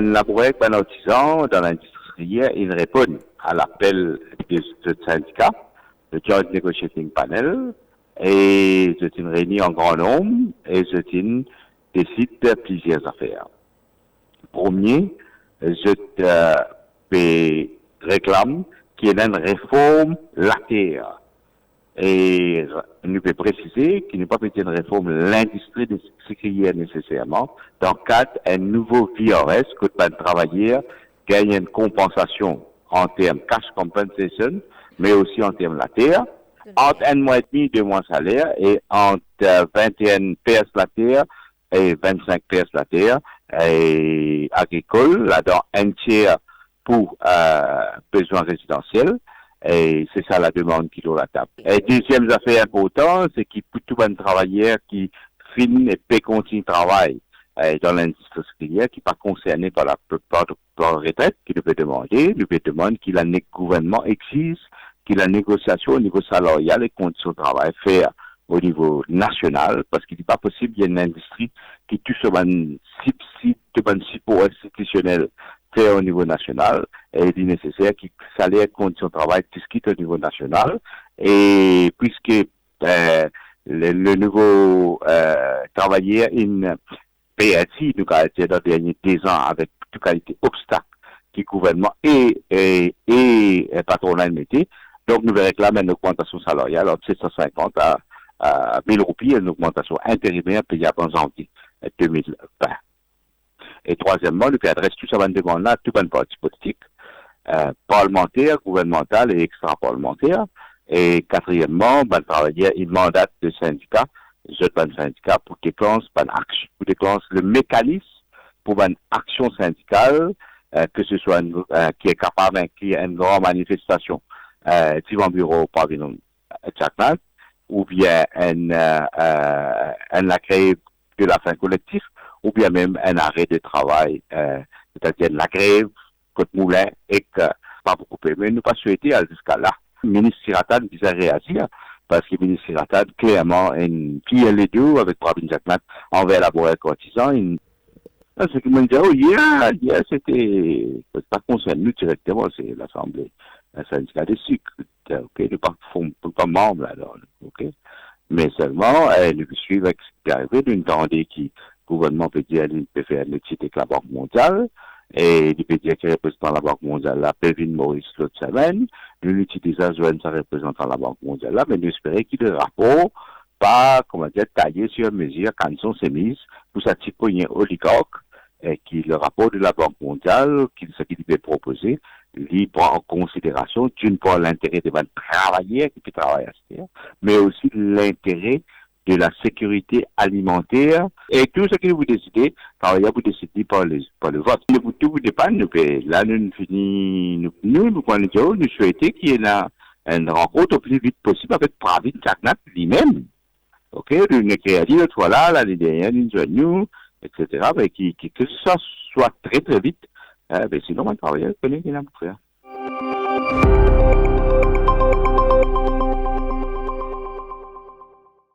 ben laboureur, ben artisan dans l'industrie, ils répondent à l'appel de ce syndicat, le Joint Negotiating Panel, et c'est une réunion en grand nombre, et c'est une décide de plusieurs affaires. Premier, je réclame qu'il y ait une réforme latéère. Et nous peut préciser qu'il n'est pas peut-être une réforme de l'industrie de sécurité nécessairement, dans le cadre d'un nouveau VRS, que le travailleur gagne une compensation en termes cash compensation, mais aussi en termes latéère, entre un mois et demi, 2 mois de salaire, et entre 21 PS latéère et 25 PS latéère, et agricole, là-dedans un tiers pour besoins résidentiels. Et c'est ça la demande qui est sur la table. Et deuxième affaire importante, c'est qu'il y a tout un travailleur qui finit et peut continuer de travailler dans l'industrie sécuritaire, qui n'est pas concerné par la retraite, qui peut demander qu'il a un gouvernement exige qu'il la négociation au niveau salarial et conditions de travail faire au niveau national, parce qu'il n'est pas possible qu'il y ait une industrie qui touche sur un support institutionnel fait au niveau national, et il est nécessaire que salaire et conditions de travail discutent au niveau national, et puisque le nouveau travailleur in PSI, nous avons été dans les derniers 10 ans avec toute qualité obstacle qui gouvernement et patronat mettait, donc nous réclamons une augmentation salariale entre 750 à 1000 roupies, une augmentation intérimaire payable en janvier 2020. Et troisièmement, nous adressons tout ça à une demande-là, tout un parti politique, parlementaire, gouvernemental et extra-parlementaire. Et quatrièmement, le travailleur, il mandate le syndicat, le syndicat pour déclencher le mécanisme pour une action syndicale, que ce soit qui est capable d'inclure une grande manifestation devant le bureau pavillon Jackman, ou bien la grève de la fin collective, ou bien même un arrêt de travail, c'est-à-dire la grève, côte moulin, et que pas beaucoup. Mais nous pas souhaité jusqu'à là. Le ministre Siratan disait réagir, parce que le ministre Siratan, clairement, qui est les deux avec Pravin Jackman envers la bourre courtisan, ce qui me dit, oh, hier, c'était, pas concerné nous directement, c'est l'Assemblée, un syndicat de sucre, ok, nous pas membres, alors, ok. Mais seulement, nous suivons avec ce qui est arrivé, nous entendons que le gouvernement peut dire qu'il peut faire le titre avec la Banque mondiale, et il peut dire qu'il représente la Banque mondiale, la Pévin Maurice l'autre semaine, nous l'utilisons sa représentant la Banque mondiale, là, mais nous espérons qu'il y ait un rapport, pas, comment dire, taillé sur mesure quand ils sont mises pour ça type un oligarque, et qui le rapport de la Banque mondiale, ce qu'il peut proposer, il prend en considération d'une part l'intérêt des travailleurs qui peut travailler à ce terre, mais aussi l'intérêt de la sécurité alimentaire et tout ce que vous décidez, travailleurs vous décidez par le vote. Tout vous dépend, là nous finissons, nous souhaitons qu'il y ait une rencontre au plus vite possible avec Pravin Jackman lui-même. Ok, nous créons l'autre fois là, l'année dernière, nous, etc., mais que ça soit très très vite, sinon on travaille, connaît qu'il a à faire.